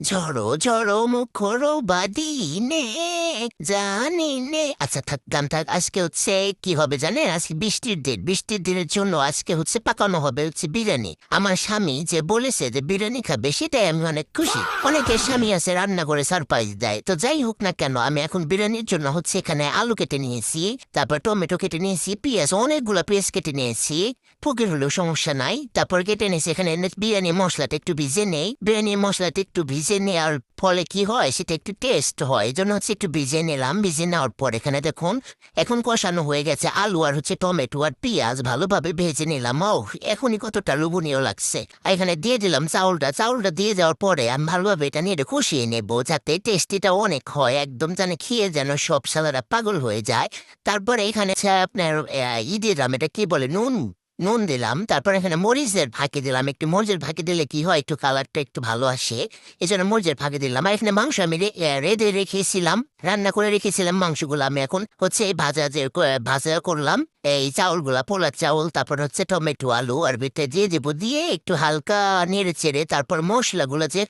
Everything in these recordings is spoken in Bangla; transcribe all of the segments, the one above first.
ঝড়ো ঝড়ো মুখর বাদি নে জানি নে। আচ্ছা থাক গান থাক। আজকে হচ্ছে কি হবে জানেন? আজকে বৃষ্টির দিন, বৃষ্টির দিনের জন্য আজকে হচ্ছে পাকানো হবে হচ্ছে বিরিয়ানি। আমার স্বামী যে বলেছে যে বিরিয়ানি খাবে সেটাই আমি অনেক খুশি। অনেকের স্বামী আছে রান্না করে সারপ্রাইজ দেয়। তো যাই হোক না কেন, আমি এখন বিরিয়ানির জন্য হচ্ছে এখানে আলু কেটে নিয়েছি, তারপর টমেটো কেটে নিয়েছি, পেঁয়াজ অনেকগুলো পেঁয়াজ কেটে নিয়েছি। ফকির হলেও সমস্যা নাই। তারপর কেটে নিয়েছি এখানে বিরিয়ানি মশলাটা একটু ভিজে নেই। বিরিয়ানি মশলাটা একটু ভিজে নেওয়ার ফলে কি হয়, সেটা একটু টেস্ট হয়, এই জন্য হচ্ছে একটু ভিজে নিলাম। ভিজে নেওয়ার পর এখানে দেখুন এখন কষানো হয়ে গেছে। আলু আর হচ্ছে টমেটো আর পেঁয়াজ ভালোভাবে ভেজে নিলাম। ও এখনই কতটা লোভনীয় লাগছে। আর এখানে দিয়ে দিলাম চাউলটা। চাউলটা দিয়ে দেওয়ার পরে আমি ভালোভাবে এটা নিয়ে কষিয়ে নেবো, যাতে টেস্টিটা অনেক হয়, একদম যেন খেয়ে যেন সব সালারা পাগল হয়ে যায়। তারপরে এখানে হচ্ছে আপনার ই দিলাম, এটা কি বলে, নুন। নুন দিলাম। তারপর এখানে মরিচের ফাঁকি দিলাম। একটু মরিচের ফাঁকি দিলে কি হয়, একটু কালারটা একটু ভালো আসে, এই জন্য মরিচের ফাঁকি দিলাম। আর এখানে মাংস আমি রেঁধে রেখেছিলাম, রান্না করে রেখেছিলাম মাংসগুলো। আমি এখন হচ্ছে এই ভাজা করলাম এই চাউলগুলা, পোলার চাউল। তারপর হচ্ছে টমেটো আলু আর ভিতরে দিয়ে দেবো, দিয়ে একটু হালকা নেড়ে চেড়ে তারপর মশলাগুলো যে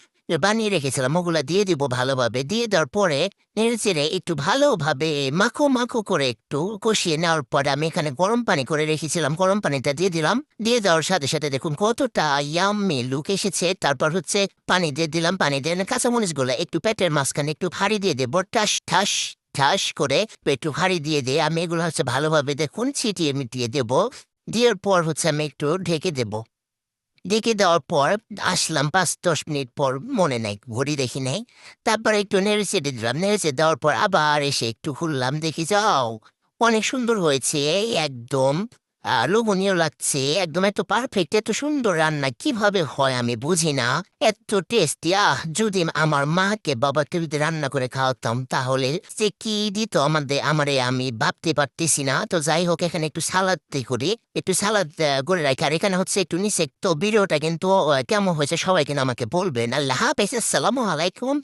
বানিয়ে রেখেছিলাম ওগুলা দিয়ে দিব। ভালোভাবে দিয়ে দেওয়ার পরে নেড়েচেড়ে একটু ভালোভাবে মাখো মাখো করে একটু কষিয়ে নেওয়ার পরে আমি এখানে গরম পানি করে রেখেছিলাম, গরম পানিটা দিয়ে দিলাম। দিয়ে দেওয়ার সাথে সাথে দেখুন কতটা ইয়াম্মি লুক এসেছে। তারপর হচ্ছে পানি দিয়ে দিলাম। পানি দিয়ে কাঁচামরিচগুলো একটু পেটের মাঝখানে একটু ভারী দিয়ে দেবো, ঠাস ঠাস ঠাস করে একটু ভারী দিয়ে দিয়ে আমি এগুলো হচ্ছে ভালোভাবে দেখুন ছিটিয়ে মিটিয়ে দেবো। দেওয়ার পর হচ্ছে আমি একটু ঢেকে দেবো। ডেকে দেওয়ার পর আসলাম ৫-১০ মিনিট পর, মনে নাই, ঘড়ি দেখি নাই। তারপর একটু নেড়েচেড়ে দিলাম। নেড়েচেড়ে দেওয়ার পর আবার এসে একটু খুললাম, দেখি যাও অনেক সুন্দর হয়েছে। এই একদম লোভনীয় লাগছে, একদম এত পারফেক্ট, এত সুন্দর রান্না কিভাবে হয় আমি বুঝি না। এত টেস্টি। যদি আমার মাকে বাবাকে যদি রান্না করে খাওয়াতাম তাহলে সে কি দিত আমারে আমি ভাবতে পারতেছি না। তো যাই হোক, এখানে একটু সালাদ করি, একটু সালাদ করে রাখি। আর এখানে হচ্ছে একটু নিচে তো ভিডিওটা কিন্তু কেমন হয়েছে সবাই কিন্তু আমাকে বলবেন। আল্লাহ হাফেজ, আসসালামু আলাইকুম।